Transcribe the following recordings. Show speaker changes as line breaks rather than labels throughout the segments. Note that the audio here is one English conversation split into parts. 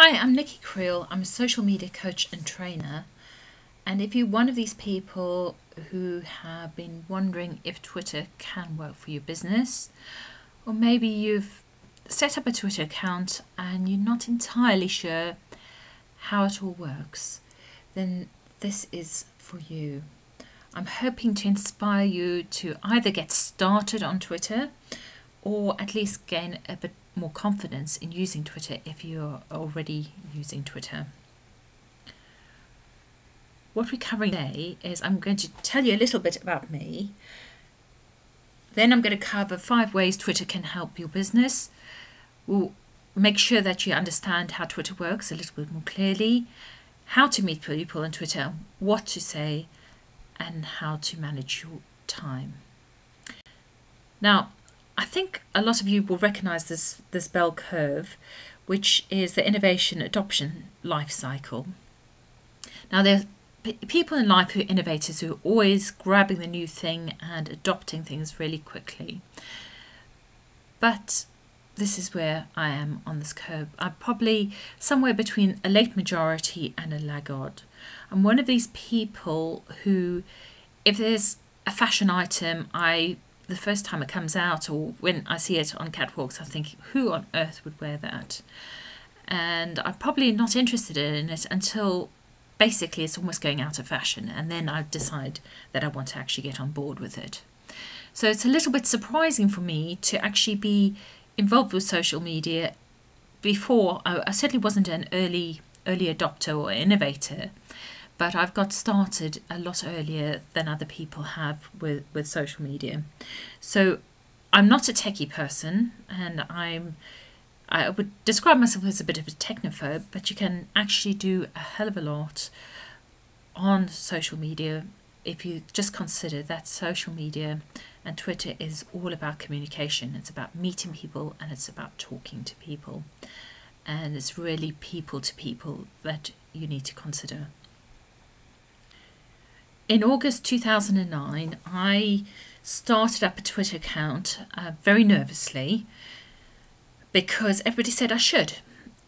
Hi, I'm Nikki Creel. I'm a social media coach and trainer. And if you're one of these people who have been wondering if Twitter can work for your business, or maybe you've set up a Twitter account and you're not entirely sure how it all works, then this is for you. I'm hoping to inspire you to either get started on Twitter or at least gain a bit more confidence in using Twitter if you're already using Twitter. What we're covering today is I'm going to tell you a little bit about me. Then I'm going to cover 5 ways Twitter can help your business. We'll make sure that you understand how Twitter works a little bit more clearly, how to meet people on Twitter, what to say, and how to manage your time. Now, I think a lot of you will recognize this bell curve, which is the innovation adoption life cycle. Now, there are people in life who are innovators who are always grabbing the new thing and adopting things really quickly. But this is where I am on this curve. I'm probably somewhere between a late majority and a laggard. I'm one of these people who, if there's a fashion item, the first time it comes out or when I see it on catwalks, I think, who on earth would wear that? And I'm probably not interested in it until basically it's almost going out of fashion. And then I decide that I want to actually get on board with it. So it's a little bit surprising for me to actually be involved with social media before. I certainly wasn't an early adopter or innovator, but I've got started a lot earlier than other people have with social media. So I'm not a techie person, and I would describe myself as a bit of a technophobe, but you can actually do a hell of a lot on social media if you just consider that social media and Twitter is all about communication. It's about meeting people and it's about talking to people. And it's really people to people that you need to consider. In August 2009, I started up a Twitter account very nervously because everybody said I should.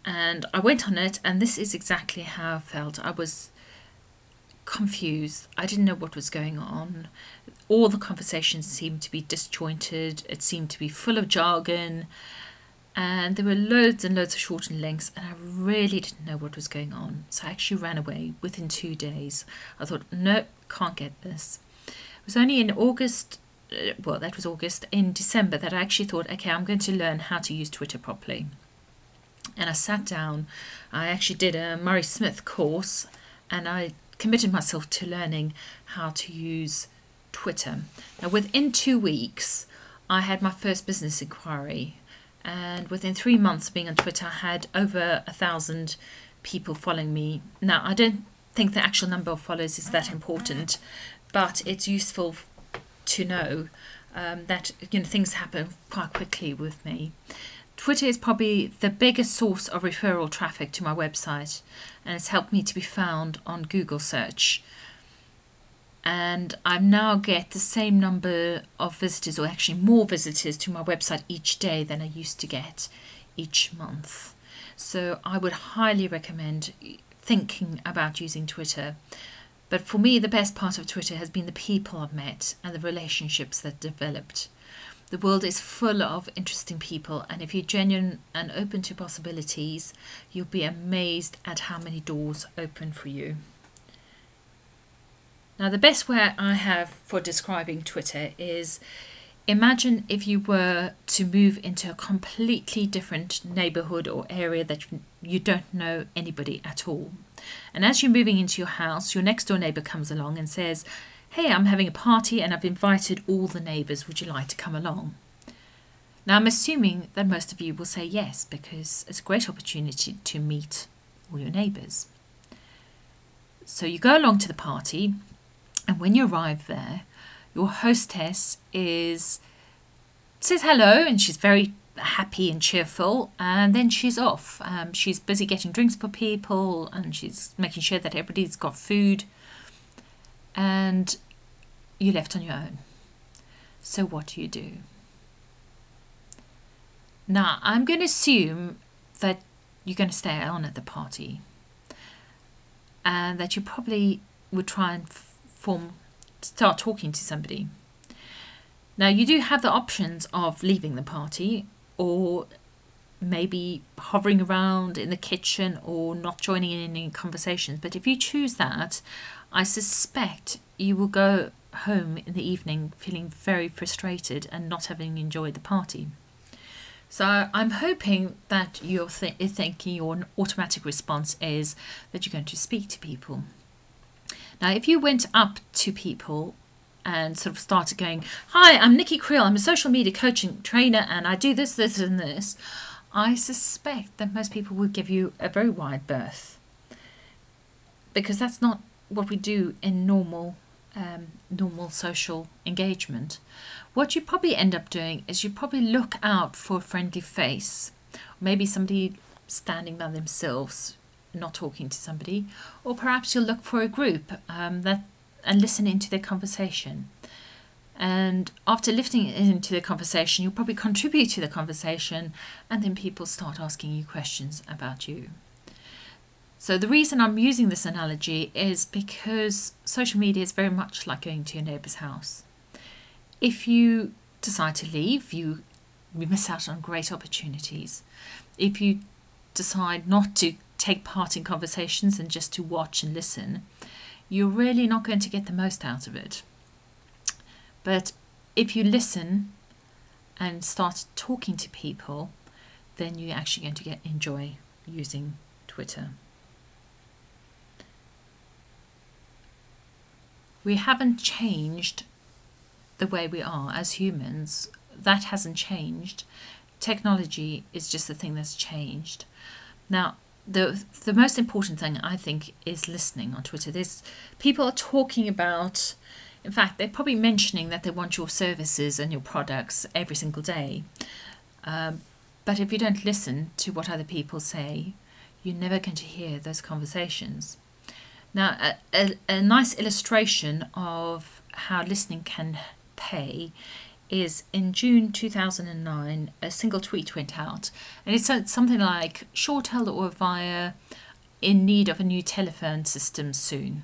And I went on it, and this is exactly how I felt. I was confused. I didn't know what was going on. All the conversations seemed to be disjointed. It seemed to be full of jargon. And there were loads and loads of shortened links, and I really didn't know what was going on. So I actually ran away within 2 days. I thought, nope, can't get this. It was only in August, well, that was August, in December that I actually thought, okay, I'm going to learn how to use Twitter properly. And I sat down, I actually did a Murray Smith course, and I committed myself to learning how to use Twitter. Now, within 2 weeks, I had my first business inquiry. And within 3 months being on Twitter, I had over 1,000 people following me. Now, I don't think the actual number of followers is that important, but it's useful to know that things happen quite quickly with me. Twitter is probably the biggest source of referral traffic to my website, and it's helped me to be found on Google search. And I now get the same number of visitors, or actually more visitors, to my website each day than I used to get each month. So I would highly recommend thinking about using Twitter. But for me, the best part of Twitter has been the people I've met and the relationships that developed. The world is full of interesting people, and if you're genuine and open to possibilities, you'll be amazed at how many doors open for you. Now, the best way I have for describing Twitter is, imagine if you were to move into a completely different neighborhood or area that you don't know anybody at all. And as you're moving into your house, your next door neighbor comes along and says, hey, I'm having a party and I've invited all the neighbors. Would you like to come along? Now, I'm assuming that most of you will say yes, because it's a great opportunity to meet all your neighbors. So you go along to the party. And when you arrive there, your hostess says hello, and she's very happy and cheerful, and then she's off. She's busy getting drinks for people, and she's making sure that everybody's got food, and you're left on your own. So what do you do? Now, I'm going to assume that you're going to stay on at the party, and that you probably would try and start talking to somebody. Now, you do have the options of leaving the party, or maybe hovering around in the kitchen, or not joining in any conversations. But if you choose that, I suspect you will go home in the evening feeling very frustrated and not having enjoyed the party. So I'm hoping that you're thinking your automatic response is that you're going to speak to people. Now, if you went up to people and sort of started going, "Hi, I'm Nikki Creel, I'm a social media coaching trainer, and I do this, this and this," I suspect that most people will give you a very wide berth, because that's not what we do in normal social engagement. What you probably end up doing is you probably look out for a friendly face, maybe somebody standing by themselves, not talking to somebody, or perhaps you'll look for a group and listen into their conversation. And after listening into the conversation, you'll probably contribute to the conversation, and then people start asking you questions about you. So the reason I'm using this analogy is because social media is very much like going to your neighbour's house. If you decide to leave, you miss out on great opportunities. If you decide not to take part in conversations and just to watch and listen, you're really not going to get the most out of it. But if you listen and start talking to people, then you're actually going to enjoy using Twitter. We haven't changed the way we are as humans. That hasn't changed. Technology is just the thing that's changed. Now, the most important thing, I think, is listening on Twitter. People are talking about, in fact, they're probably mentioning that they want your services and your products every single day. But if you don't listen to what other people say, you're never going to hear those conversations. Now, a nice illustration of how listening can pay is in June 2009, a single tweet went out, and it said something like, "Shortel or Avaya in need of a new telephone system soon."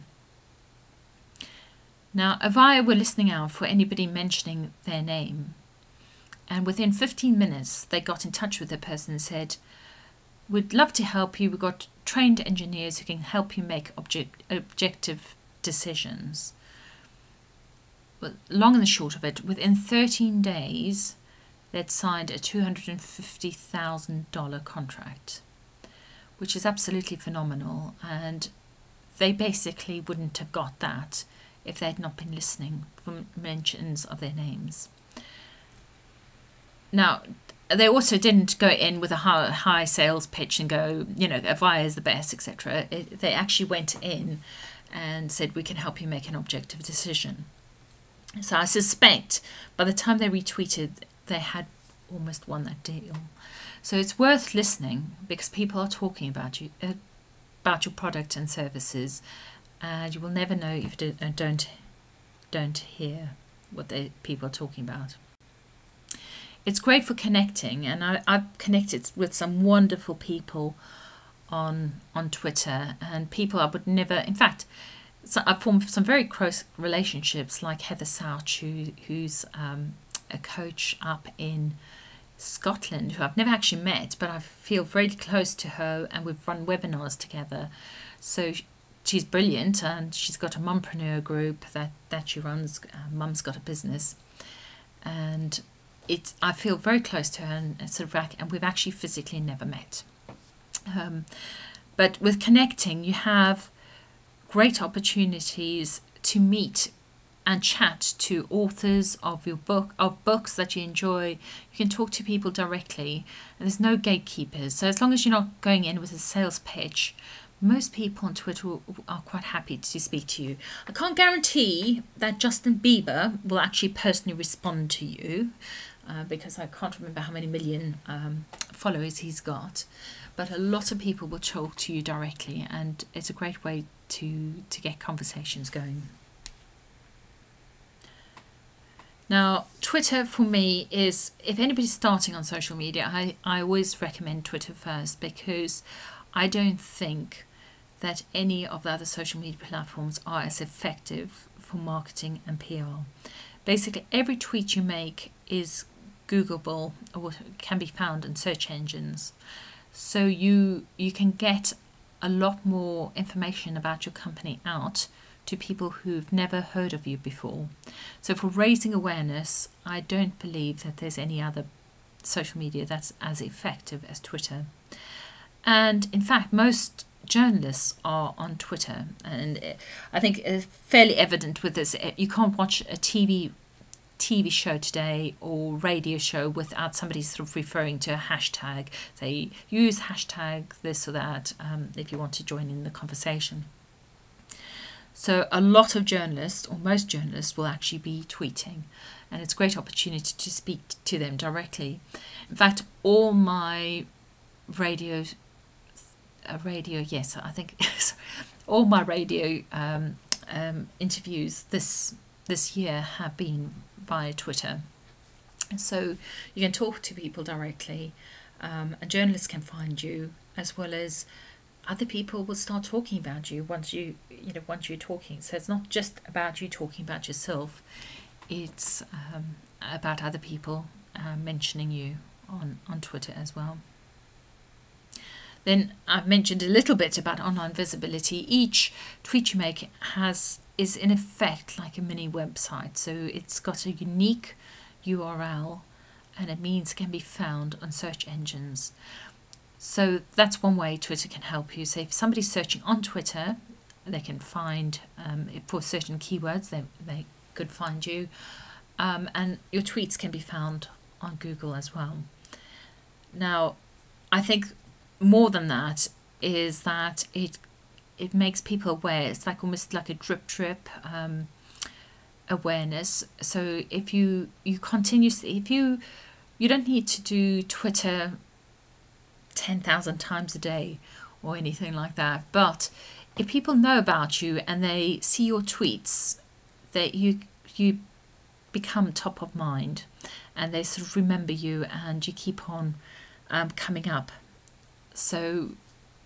Now, Avaya were listening out for anybody mentioning their name, and within 15 minutes they got in touch with the person and said, "We'd love to help you. We've got trained engineers who can help you make objective decisions." But long and the short of it, within 13 days, they'd signed a $250,000 contract, which is absolutely phenomenal. And they basically wouldn't have got that if they'd not been listening for mentions of their names. Now, they also didn't go in with a high sales pitch and go, Avaya is the best, etc. They actually went in and said, "We can help you make an objective decision." So I suspect by the time they retweeted, they had almost won that deal. So it's worth listening, because people are talking about you, about your product and services, and you will never know if you don't hear what people are talking about. It's great for connecting, and I've connected with some wonderful people on Twitter, and people I would never, in fact, so I've formed some very close relationships, like Heather Souch, who's a coach up in Scotland, who I've never actually met, but I feel very close to her, and we've run webinars together. So she's brilliant, and she's got a mumpreneur group that she runs. Mum's got a business, and I feel very close to her, and we've actually physically never met. But with connecting, you have great opportunities to meet and chat to authors of books that you enjoy. You can talk to people directly, and there's no gatekeepers. So as long as you're not going in with a sales pitch, most people on Twitter are quite happy to speak to you. I can't guarantee that Justin Bieber will actually personally respond to you, because I can't remember how many million followers he's got. But a lot of people will talk to you directly, and it's a great way to get conversations going. Now, Twitter for me is, if anybody's starting on social media, I always recommend Twitter first, because I don't think that any of the other social media platforms are as effective for marketing and PR. Basically, every tweet you make is Googleable or can be found in search engines. So you can get a lot more information about your company out to people who've never heard of you before. So for raising awareness, I don't believe that there's any other social media that's as effective as Twitter. And in fact, most journalists are on Twitter, and I think it's fairly evident with this. You can't watch a TV show today or radio show without somebody sort of referring to a hashtag. They use hashtag this or that if you want to join in the conversation. So a lot of journalists, or most journalists, will actually be tweeting, and it's a great opportunity to speak to them directly. In fact, all my radio all my radio interviews this year have been via Twitter. So you can talk to people directly, and journalists can find you, as well as other people will start talking about you once you're talking. So it's not just about you talking about yourself, it's about other people mentioning you on Twitter as well. Then I've mentioned a little bit about online visibility. Each tweet you make is in effect like a mini website. So it's got a unique URL, and it means it can be found on search engines. So that's one way Twitter can help you. So if somebody's searching on Twitter, they can find, for certain keywords, they could find you. And your tweets can be found on Google as well. Now, I think more than that is that it makes people aware. It's like almost like a drip awareness. So if you continuously, you don't need to do Twitter 10,000 times a day or anything like that, but if people know about you and they see your tweets, that you become top of mind, and they sort of remember you, and you keep on coming up. So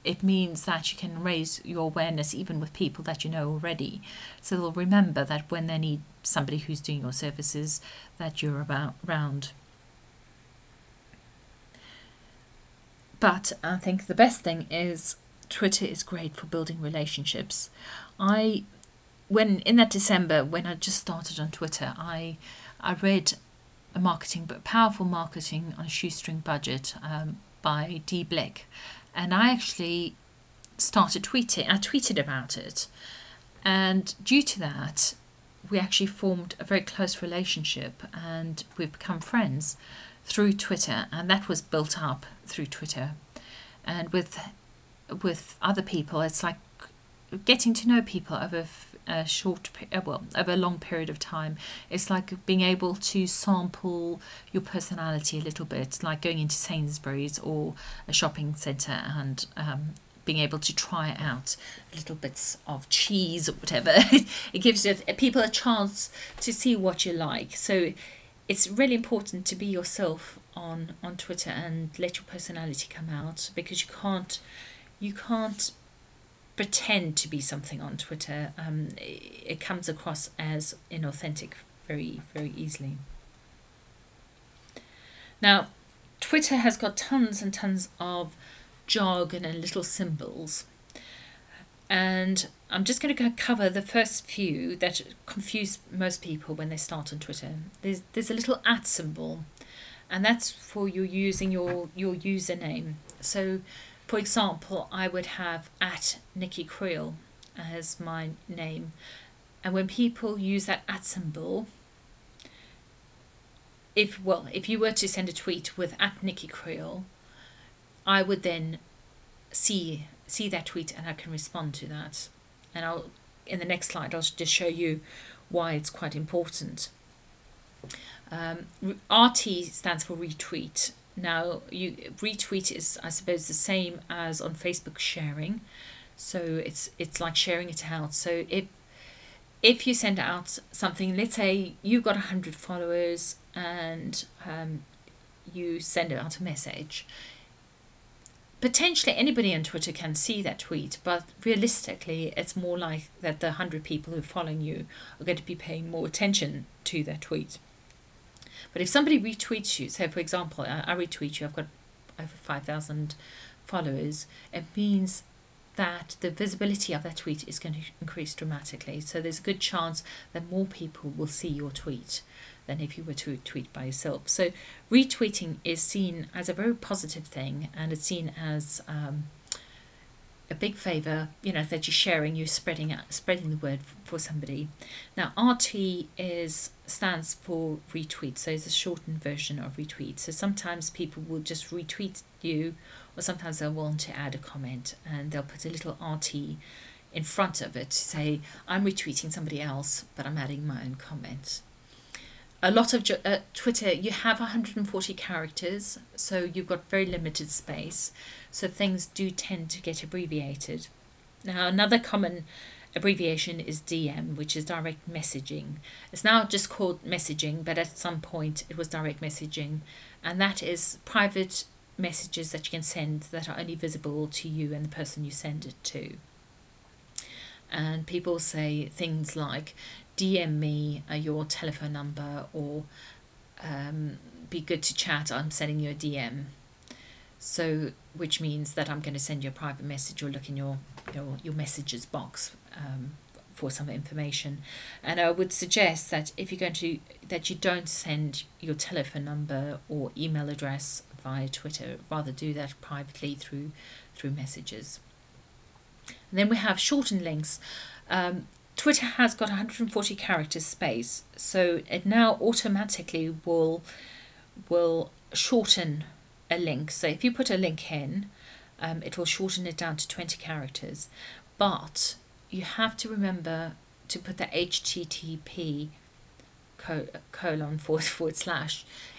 it means that you can raise your awareness even with people that you know already. So they'll remember that when they need somebody who's doing your services, that you're around. But I think the best thing is Twitter is great for building relationships. When in that December, when I just started on Twitter, I read a marketing book, Powerful Marketing on a Shoestring Budget, by Dee Blick, and I actually started tweeting. I tweeted about it, and due to that, we actually formed a very close relationship, and we've become friends through Twitter, and that was built up through Twitter. And with other people, it's like getting to know people over over a long period of time. It's like being able to sample your personality a little bit, like going into Sainsbury's or a shopping centre and being able to try out little bits of cheese or whatever. It gives people a chance to see what you like. So it's really important to be yourself on Twitter and let your personality come out, because you can't pretend to be something on Twitter. It comes across as inauthentic very, very easily. Now, Twitter has got tons and tons of jargon and little symbols, and I'm just going to cover the first few that confuse most people when they start on Twitter. There's a little @ symbol, and that's for you using your username. So for example, I would have @NikkiCreel as my name, and when people use that @ symbol, if you were to send a tweet with @NikkiCreel, I would then see that tweet and I can respond to that. And in the next slide I'll just show you why it's quite important. RT stands for retweet. Now, retweet is, I suppose, the same as on Facebook sharing. So it's like sharing it out. So if you send out something, let's say you've got 100 followers and you send out a message, potentially anybody on Twitter can see that tweet, but realistically it's more like that the 100 people who are following you are going to be paying more attention to that tweet. But if somebody retweets you, say for example, I retweet you, I've got over 5,000 followers, it means that the visibility of that tweet is going to increase dramatically. So there's a good chance that more people will see your tweet than if you were to tweet by yourself. So retweeting is seen as a very positive thing, and it's seen as a big favor, you know, that you're sharing, you're spreading the word for somebody. Now RT stands for retweet, so it's a shortened version of retweet. So sometimes people will just retweet you, or sometimes they'll want to add a comment and they'll put a little RT in front of it to say, I'm retweeting somebody else, but I'm adding my own comment. A lot of Twitter, you have 140 characters, so you've got very limited space. So things do tend to get abbreviated. Now, another common abbreviation is DM, which is direct messaging. It's now just called messaging, but at some point it was direct messaging. And that is private messages that you can send that are only visible to you and the person you send it to. And people say things like, DM me your telephone number, or be good to chat, I'm sending you a DM. So, which means that I'm going to send you a private message or look in your messages box for some information. And I would suggest that if you're going to, that you don't send your telephone number or email address via Twitter, rather do that privately through messages. And then we have shortened links. Twitter has got 140 characters space, so it now automatically will shorten a link. So if you put a link in, it will shorten it down to 20 characters. But you have to remember to put the HTTP :/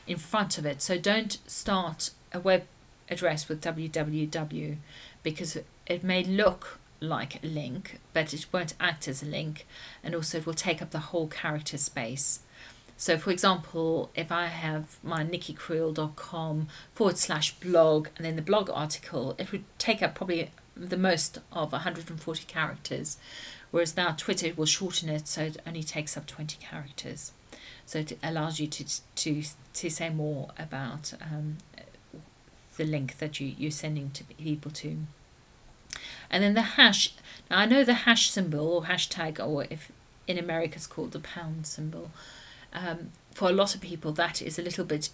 in front of it. So don't start a web address with www, because it may look like a link, but it won't act as a link, and also it will take up the whole character space. So for example, if I have my nikkicreel.com /blog and then the blog article, it would take up probably the most of 140 characters, whereas now Twitter will shorten it so it only takes up 20 characters. So it allows you to say more about the link that you're sending to people to. And then the hash. Now I know the hash symbol or hashtag, or if in America it's called the pound symbol. For a lot of people that is a little bit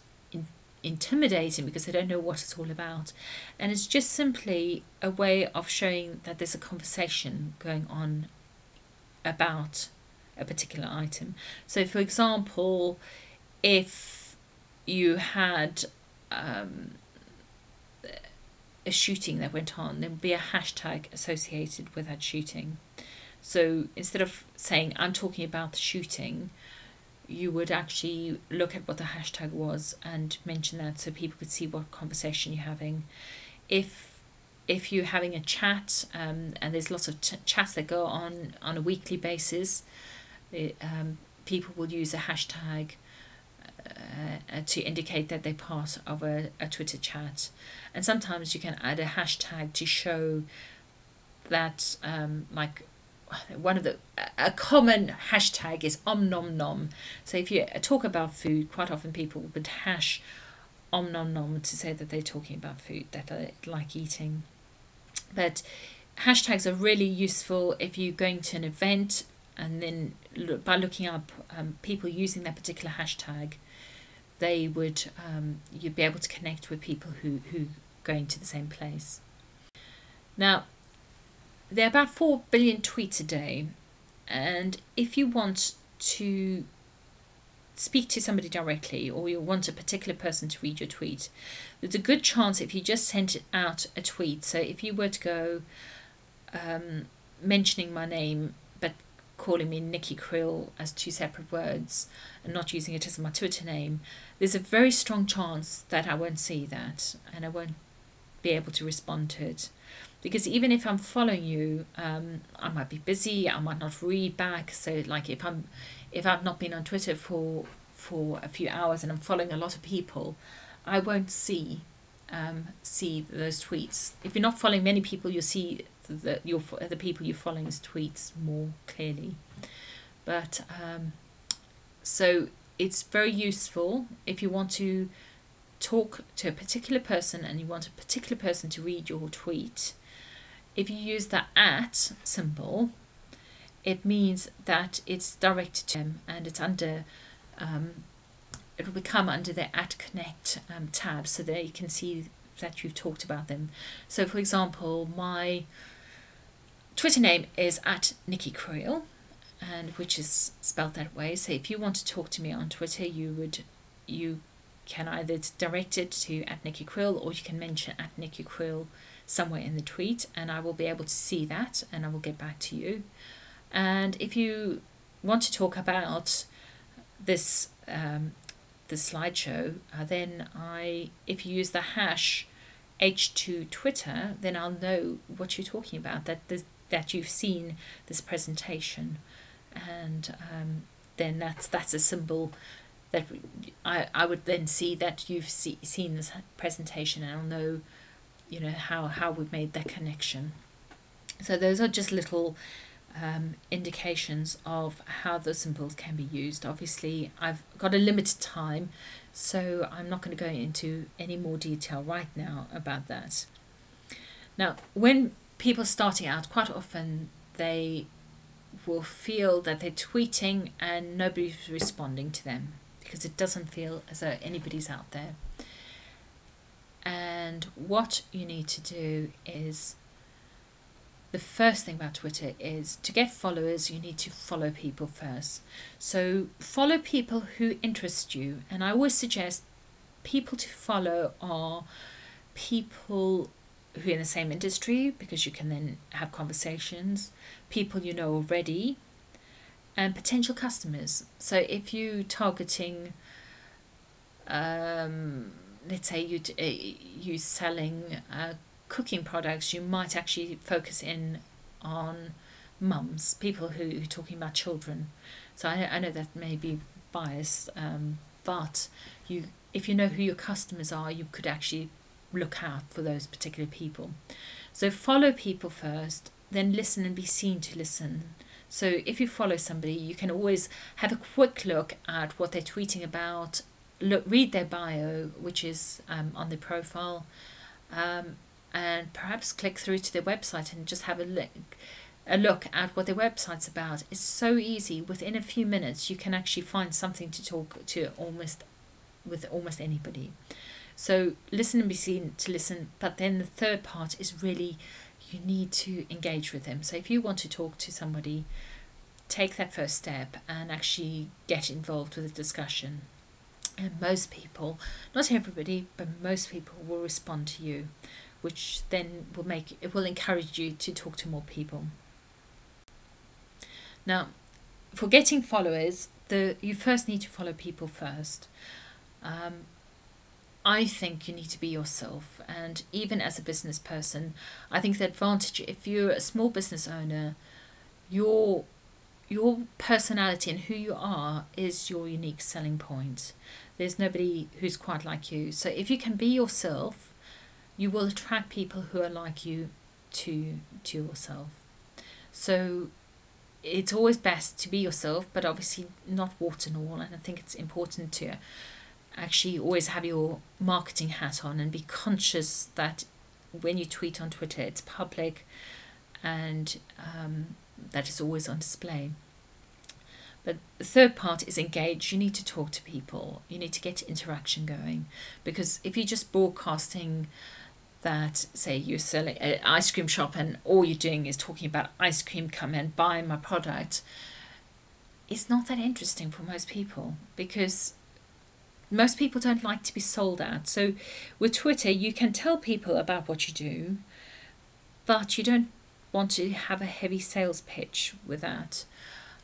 intimidating because they don't know what it's all about. And it's just simply a way of showing that there's a conversation going on about a particular item. So for example, if you had a shooting that went on, there would be a hashtag associated with that shooting. So instead of saying I'm talking about the shooting, you would actually look at what the hashtag was and mention that so people could see what conversation you're having. If you're having a chat, and there's lots of chats that go on a weekly basis, people will use a hashtag to indicate that they're part of a Twitter chat. And sometimes you can add a hashtag to show that like a common hashtag is nom nom. So if you talk about food, quite often people would hash nom nom to say that they're talking about food, that they like eating. But hashtags are really useful if you're going to an event, and then by looking up people using that particular hashtag, they would you'd be able to connect with people who going to the same place. Now, there are about 4 billion tweets a day, and if you want to speak to somebody directly, or you want a particular person to read your tweet, there's a good chance if you just sent out a tweet. So if you were to go mentioning my name but calling me Nikki Krill as 2 separate words and not using it as my Twitter name, there's a very strong chance that I won't see that, and I won't be able to respond to it. Because even if I'm following you, I might be busy, I might not read back. So like if I've not been on Twitter for a few hours and I'm following a lot of people, I won't see those tweets. If you're not following many people, you'll see the people you're following's tweets more clearly. But so it's very useful if you want to talk to a particular person and you want a particular person to read your tweet. If you use the @ symbol, it means that it's directed to them and it's under, it will become under the @connect tab, so that you can see that you've talked about them. So for example, my Twitter name is @NikkiCreel, and which is spelled that way. So if you want to talk to me on Twitter, you can either direct it to @NikkiCreel, or you can mention @NikkiCreel somewhere in the tweet, and I will be able to see that and I will get back to you. And if you want to talk about this this slideshow, then if you use the hash #H2Twitter, then I'll know what you're talking about, that you've seen this presentation, and then that's a symbol that I would then see that you've seen this presentation, and I'll know, you know, how we've made that connection. So those are just little indications of how the symbols can be used. Obviously, I've got a limited time, so I'm not going to go into any more detail right now about that. Now, when people starting out, quite often they will feel that they're tweeting and nobody's responding to them, because it doesn't feel as though anybody's out there. And what you need to do is, the first thing about Twitter is to get followers, you need to follow people first. So follow people who interest you. And I always suggest people to follow are people who are in the same industry, because you can then have conversations, people you know already, and potential customers. So if you're targeting, let's say you're selling cooking products, you might actually focus in on mums, people who are talking about children. So I know that may be biased, but if you know who your customers are, you could actually look out for those particular people. So follow people first, then listen and be seen to listen. So if you follow somebody, you can always have a quick look at what they're tweeting about, read their bio, which is on their profile, and perhaps click through to their website and just have a look at what their website's about. It's so easy. Within a few minutes, you can actually find something to talk to with almost anybody. So listen and be seen to listen. But then the third part is really, you need to engage with them. So if you want to talk to somebody, take that first step and actually get involved with the discussion. And most people, not everybody, but most people will respond to you, which then will encourage you to talk to more people. Now, for getting followers, you first need to follow people first. I think you need to be yourself, and even as a business person, I think the advantage, if you're a small business owner, your personality and who you are is your unique selling point. There's nobody who's quite like you. So if you can be yourself, you will attract people who are like you to yourself. So it's always best to be yourself, but obviously not warts and all. And I think it's important to actually always have your marketing hat on and be conscious that when you tweet on Twitter, it's public, and that is always on display. But the third part is engage. You need to talk to people. You need to get interaction going, because if you're just broadcasting that, say you're selling an ice cream shop and all you're doing is talking about ice cream, come and buy my product, it's not that interesting for most people, because most people don't like to be sold at. So with Twitter, you can tell people about what you do, but you don't want to have a heavy sales pitch with that.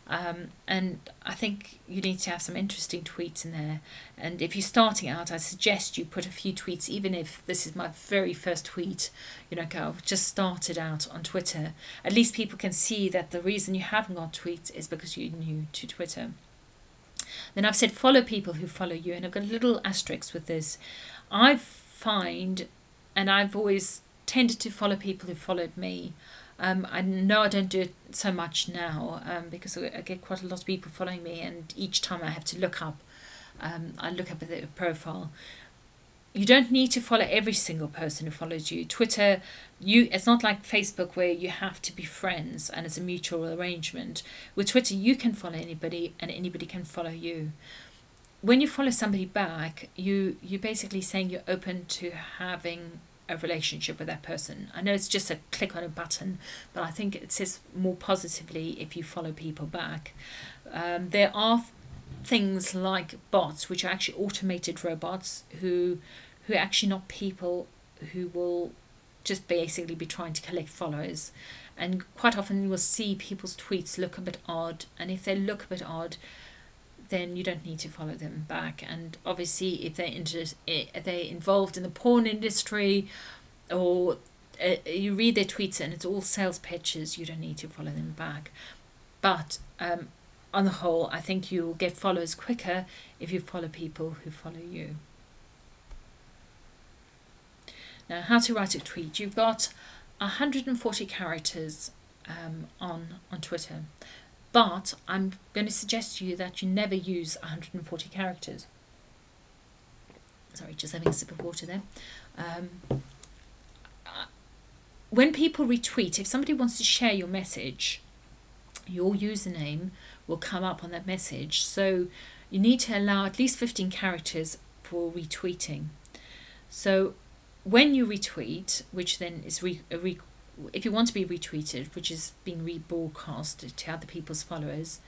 And I think you need to have some interesting tweets in there. And if you're starting out, I suggest you put a few tweets, even if this is my very first tweet, you know, go, I've just started out on Twitter. At least people can see that the reason you haven't got tweets is because you're new to Twitter. Then I've said follow people who follow you, and I've got a little asterisk with this. I find, and I've always tended to follow people who followed me. I know I don't do it so much now because I get quite a lot of people following me, and each time I have to look up, I look up at their profile. You don't need to follow every single person who follows you. Twitter, it's not like Facebook where you have to be friends and it's a mutual arrangement. With Twitter, you can follow anybody and anybody can follow you. When you follow somebody back, you're basically saying you're open to having a relationship with that person. I know it's just a click on a button, but I think it says more positively if you follow people back. There are things like bots, which are actually automated robots who are actually not people, who will just basically be trying to collect followers. And quite often you will see people's tweets look a bit odd, and if they look a bit odd, then you don't need to follow them back. And obviously if they're involved in the porn industry, or you read their tweets and it's all sales pitches, you don't need to follow them back. But on the whole, I think you'll get followers quicker if you follow people who follow you. Now, how to write a tweet. You've got 140 characters on Twitter. But I'm going to suggest to you that you never use 140 characters. Sorry, just having a sip of water there. When people retweet, if somebody wants to share your message, your username will come up on that message. So you need to allow at least 15 characters for retweeting. So when you retweet, which then is if you want to be retweeted, which is being rebroadcast to other people's followers,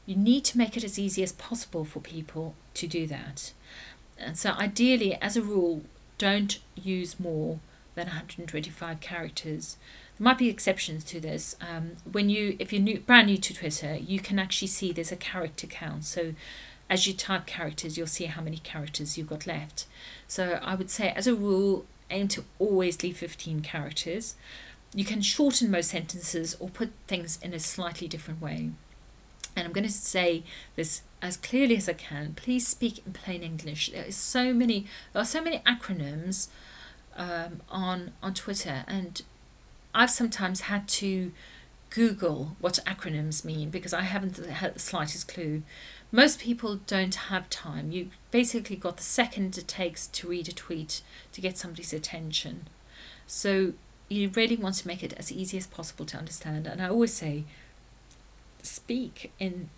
you need to make it as easy as possible for people to do that. And so ideally, as a rule, don't use more than 125 characters. There might be exceptions to this. If you're brand new to Twitter, you can actually see there's a character count. So as you type characters, you'll see how many characters you've got left. So I would say, as a rule, aim to always leave 15 characters. You can shorten most sentences or put things in a slightly different way. And I'm going to say this as clearly as I can. Please speak in plain English. There are so many acronyms on Twitter, and I've sometimes had to Google what acronyms mean because I haven't had the slightest clue. Most people don't have time. You basically got the second it takes to read a tweet to get somebody's attention. So you really want to make it as easy as possible to understand. And I always say, speak in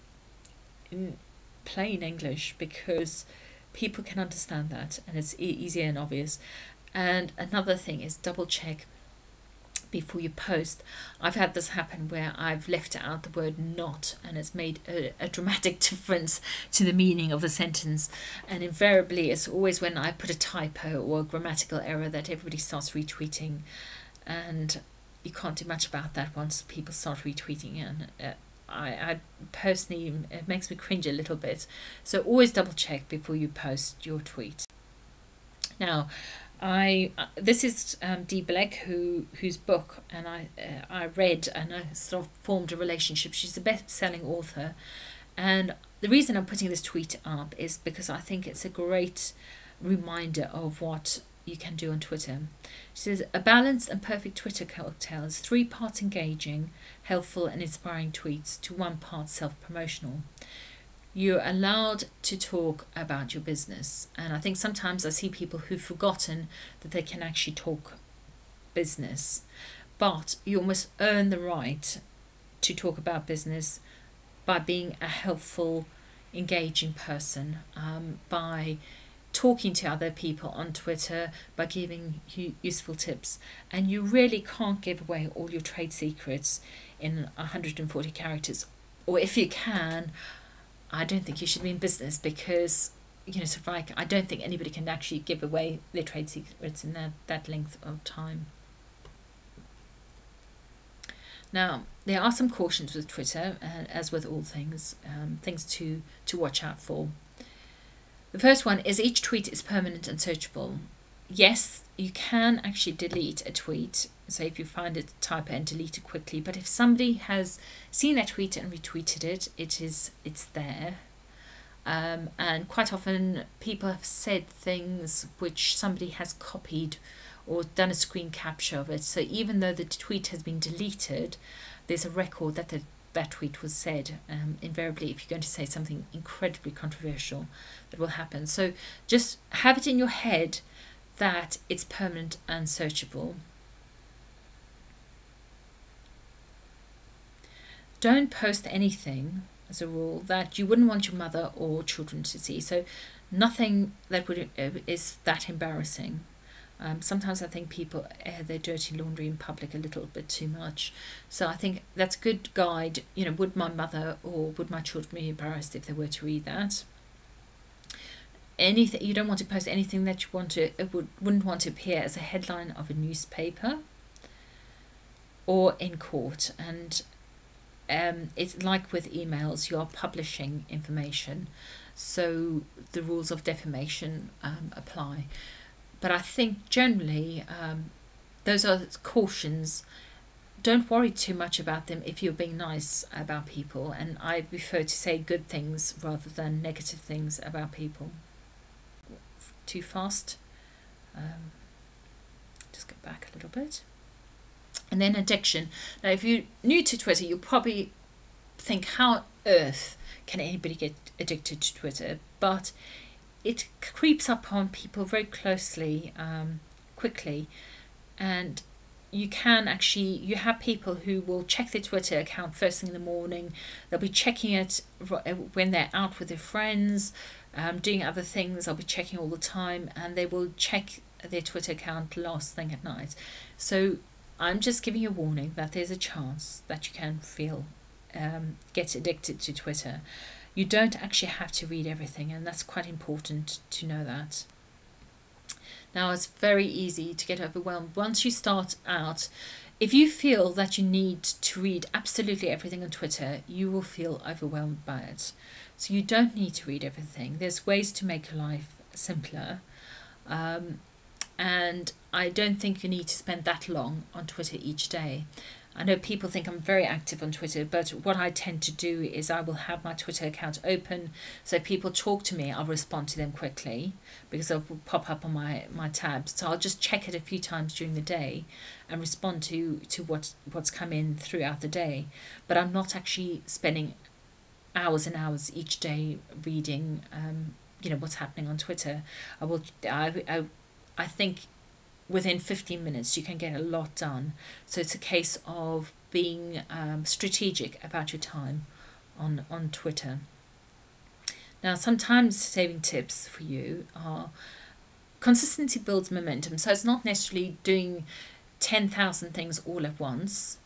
plain English, because people can understand that and it's easier and obvious. And another thing is double check before you post. I've had this happen where I've left out the word not, and it's made a dramatic difference to the meaning of the sentence. And invariably it's always when I put a typo or a grammatical error that everybody starts retweeting, and you can't do much about that once people start retweeting. And I personally, it makes me cringe a little bit. So always double check before you post your tweet. Now, this is Dee Bleck, whose book, and I read, and I sort of formed a relationship. She's a best-selling author, and the reason I'm putting this tweet up is because I think it's a great reminder of what you can do on Twitter. She says, a balanced and perfect Twitter cocktail is 3 parts engaging, helpful and inspiring tweets to 1 part self-promotional. You're allowed to talk about your business. And I think sometimes I see people who've forgotten that they can actually talk business. But you almost earn the right to talk about business by being a helpful, engaging person, by talking to other people on Twitter, by giving you useful tips. And you really can't give away all your trade secrets in 140 characters. Or if you can, I don't think you should be in business, because, you know, sort of like, I don't think anybody can actually give away their trade secrets in that length of time. Now, there are some cautions with Twitter, as with all things, things to watch out for. The first one is each tweet is permanent and searchable. Yes, you can actually delete a tweet, so if you find a typo and delete it quickly, but if somebody has seen that tweet and retweeted it, it's there. And quite often people have said things which somebody has copied or done a screen capture of it. So even though the tweet has been deleted, there's a record that that tweet was said. Invariably, if you're going to say something incredibly controversial, that will happen. So just have it in your head that it's permanent and searchable. Don't post anything, as a rule, that you wouldn't want your mother or children to see. So nothing that is that embarrassing. Sometimes I think people air their dirty laundry in public a little bit too much. So I think that's a good guide. You know, would my mother or would my children be embarrassed if they were to read that? Anything, you don't want to post anything that you wouldn't want to appear as a headline of a newspaper or in court. And it's like with emails, you are publishing information, so the rules of defamation apply. But I think generally those are cautions. Don't worry too much about them if you're being nice about people, and I prefer to say good things rather than negative things about people. Too fast. Just go back a little bit. And then addiction. Now, if you're new to Twitter, you'll probably think, how on earth can anybody get addicted to Twitter? But it creeps up on people very closely, quickly. And you have people who will check their Twitter account first thing in the morning. They'll be checking it when they're out with their friends, doing other things. They'll be checking all the time, and they will check their Twitter account last thing at night. So I'm just giving you a warning that there's a chance that you can get addicted to Twitter. You don't actually have to read everything, and that's quite important to know that. Now, it's very easy to get overwhelmed. Once you start out, if you feel that you need to read absolutely everything on Twitter, you will feel overwhelmed by it. So you don't need to read everything. There's ways to make your life simpler. And I don't think you need to spend that long on Twitter each day. I know people think I'm very active on Twitter, but what I tend to do is I will have my Twitter account open. So if people talk to me, I'll respond to them quickly because it will pop up on my tabs. So I'll just check it a few times during the day and respond to what's come in throughout the day. But I'm not actually spending hours and hours each day reading what's happening on Twitter. I think within 15 minutes you can get a lot done. So it's a case of being strategic about your time on Twitter. Now, some time saving tips for you are consistency builds momentum. So it's not necessarily doing 10,000 things all at once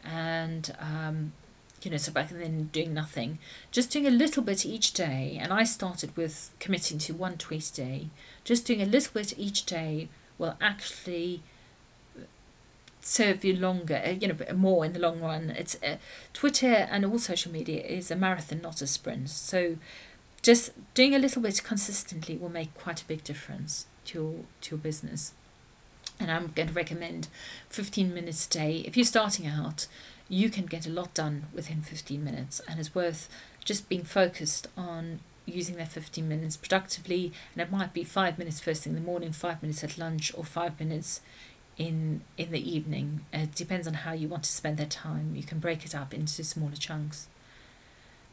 and so back and then doing nothing. Just doing a little bit each day. And I started with committing to 1 tweet a day. Just doing a little bit each day will actually serve you longer, more in the long run. It's Twitter and all social media is a marathon, not a sprint. So just doing a little bit consistently will make quite a big difference to your business. And I'm going to recommend 15 minutes a day. If you're starting out, you can get a lot done within 15 minutes, and it's worth just being focused on using that 15 minutes productively. And it might be 5 minutes first thing in the morning, 5 minutes at lunch, or 5 minutes in the evening. It depends on how you want to spend that time. You can break it up into smaller chunks.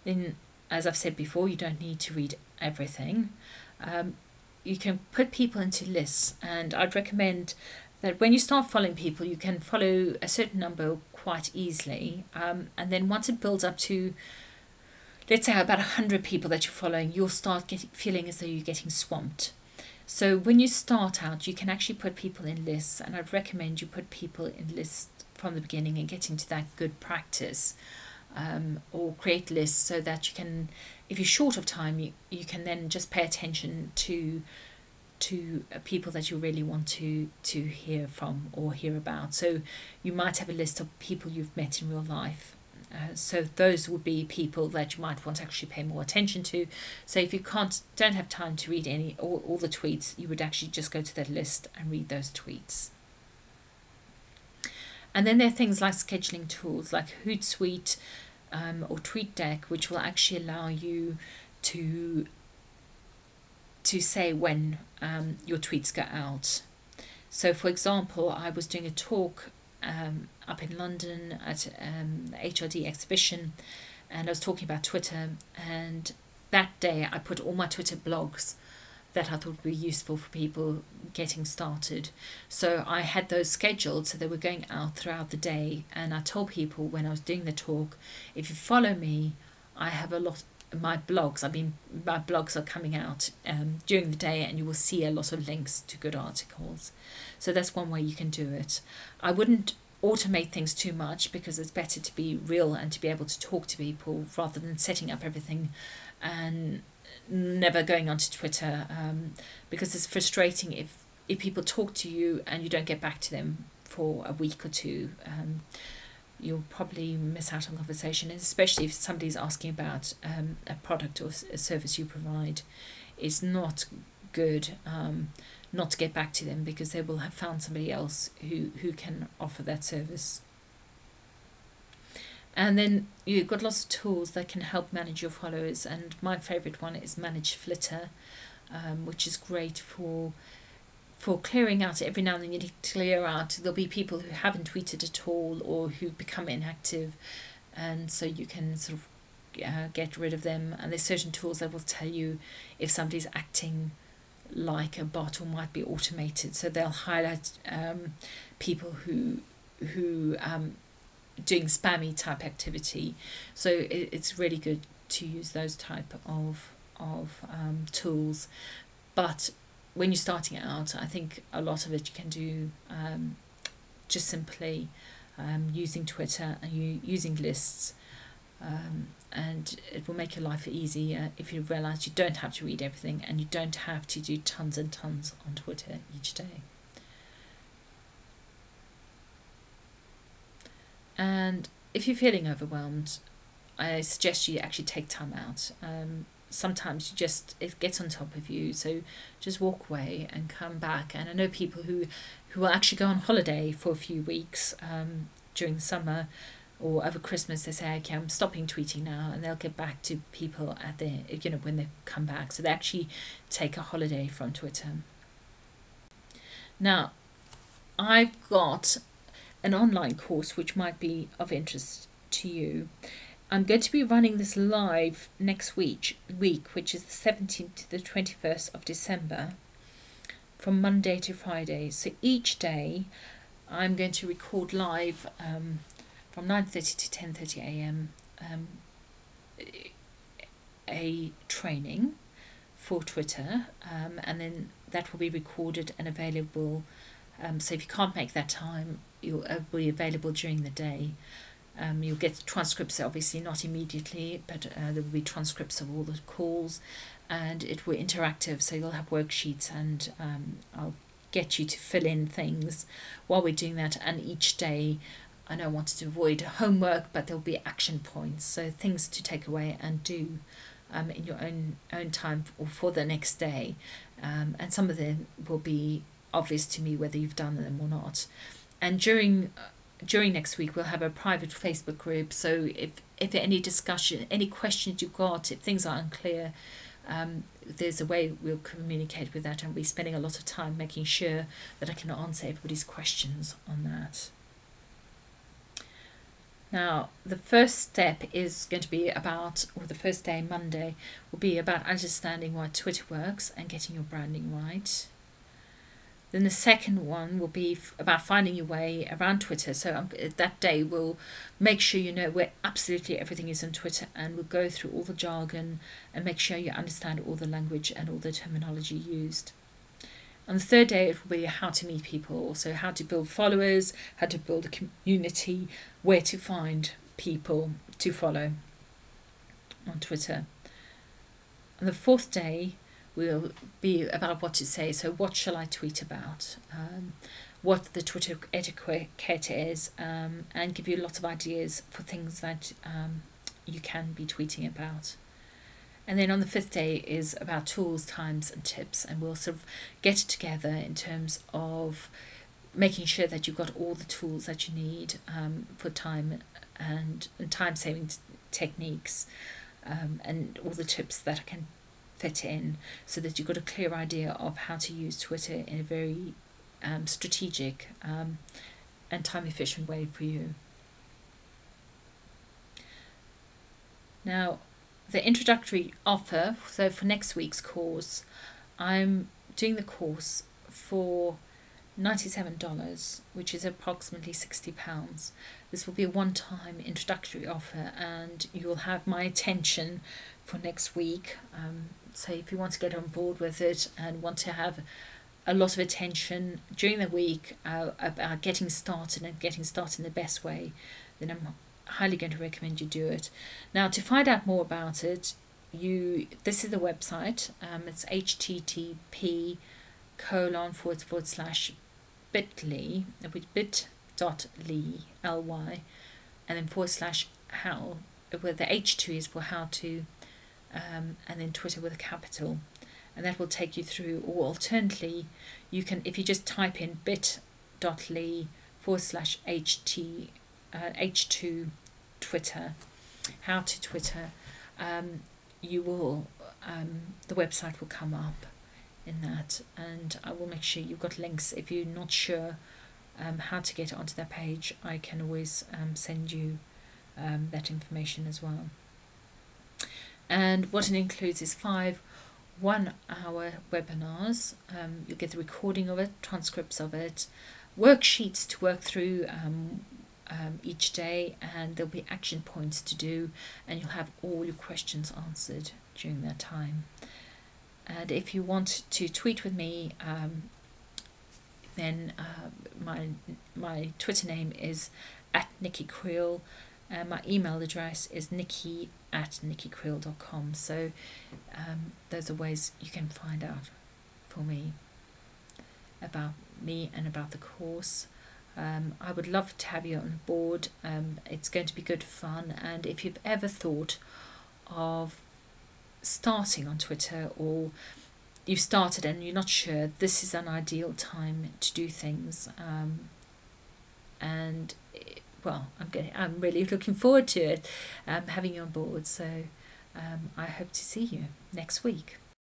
Then, as I've said before, you don't need to read everything. You can put people into lists, and I'd recommend that when you start following people, you can follow a certain number quite easily, and then once it builds up to, let's say, about 100 people that you're following, you'll start feeling as though you're getting swamped. So when you start out, you can actually put people in lists, and I'd recommend you put people in lists from the beginning and get into that good practice, or create lists so that you can, if you're short of time, you can then just pay attention to to people that you really want to hear from or hear about. So you might have a list of people you've met in real life. So those would be people that you might want to actually pay more attention to. So if you don't have time to read all the tweets, you would actually just go to that list and read those tweets. And then there are things like scheduling tools like Hootsuite or TweetDeck, which will actually allow you to say when your tweets go out. So for example, I was doing a talk up in London at the HRD exhibition, and I was talking about Twitter, and that day I put all my Twitter blogs that I thought would be useful for people getting started. So I had those scheduled so they were going out throughout the day, and I told people when I was doing the talk, if you follow me, I have a lot of my blogs. My blogs are coming out during the day, and you will see a lot of links to good articles. So that's one way you can do it. I wouldn't automate things too much, because it's better to be real and to be able to talk to people rather than setting up everything and never going onto Twitter, because it's frustrating if people talk to you and you don't get back to them for a week or two. You'll probably miss out on conversation, especially if somebody's asking about a product or a service you provide. It's not good not to get back to them, because they will have found somebody else who can offer that service. And then you've got lots of tools that can help manage your followers, and my favourite one is Manage Flitter, which is great for clearing out. Every now and then you need to clear out. There'll be people who haven't tweeted at all or who become inactive, and so you can sort of get rid of them. And there's certain tools that will tell you if somebody's acting like a bot or might be automated. So they'll highlight people who doing spammy type activity. So it's really good to use those type of tools. But when you're starting out, I think a lot of it you can do just simply using Twitter and using lists, and it will make your life easier if you realise you don't have to read everything and you don't have to do tons and tons on Twitter each day. And if you're feeling overwhelmed, I suggest you actually take time out. Sometimes it gets on top of you, so just walk away and come back. And I know people who will actually go on holiday for a few weeks during the summer or over Christmas. They say, okay, I'm stopping tweeting now, and they'll get back to people at when they come back. So they actually take a holiday from Twitter. Now, I've got an online course which might be of interest to you. I'm going to be running this live next week, which is the 17th to the 21st of December, from Monday to Friday. So each day I'm going to record live from 9:30 to 10:30 a.m. A training for Twitter, and then that will be recorded and available. So if you can't make that time, you'll be available during the day. You'll get transcripts, obviously not immediately, but there will be transcripts of all the calls, and it will be interactive, so you'll have worksheets, and I'll get you to fill in things while we're doing that. And each day, I know I wanted to avoid homework, but there'll be action points, so things to take away and do in your own time or for the next day, and some of them will be obvious to me whether you've done them or not. And during next week, we'll have a private Facebook group. So if any discussion, any questions you've got, if things are unclear, there's a way we'll communicate with that, and we'll be spending a lot of time making sure that I can answer everybody's questions on that. Now, the first step is going to be about, or the first day, Monday, will be about understanding why Twitter works and getting your branding right. Then the second one will be about finding your way around Twitter. So that day we'll make sure you know where absolutely everything is on Twitter, and we'll go through all the jargon and make sure you understand all the language and all the terminology used. On the third day, it will be how to meet people, so how to build followers, how to build a community, where to find people to follow on Twitter. On the fourth day, will be about what to say. So what shall I tweet about? What the Twitter etiquette is, and give you lots of ideas for things that you can be tweeting about. And then on the 5th day is about tools, times and tips, and we'll sort of get it together in terms of making sure that you've got all the tools that you need for time and time-saving techniques, and all the tips that can fit in, so that you've got a clear idea of how to use Twitter in a very strategic and time-efficient way for you. Now, the introductory offer, so for next week's course, I'm doing the course for $97, which is approximately £60. This will be a one-time introductory offer, and you will have my attention for next week. So if you want to get on board with it and want to have a lot of attention during the week about getting started and getting started in the best way, then I'm highly going to recommend you do it. Now, to find out more about it, this is the website. It's http://bit.ly, with bit.ly, ly, and then /how, where the H2 is for how to, and then Twitter with a capital, and that will take you through. Or alternately, you can, if you just type in bit.ly /H2 Twitter, how to Twitter, you will, the website will come up in that, and I will make sure you've got links. If you're not sure how to get onto that page, I can always send you that information as well. And what it includes is 5 one-hour webinars. You'll get the recording of it, transcripts of it, worksheets to work through each day, and there'll be action points to do, and you'll have all your questions answered during that time. And if you want to tweet with me, then my Twitter name is @NikkiCreel, and my email address is nikki@nikkicreel.com. So those are ways you can find out for me about me and about the course. I would love to have you on board. It's going to be good fun, and if you've ever thought of starting on Twitter, or you've started and you're not sure, this is an ideal time to do things. And well, I'm really looking forward to it, having you on board. So I hope to see you next week.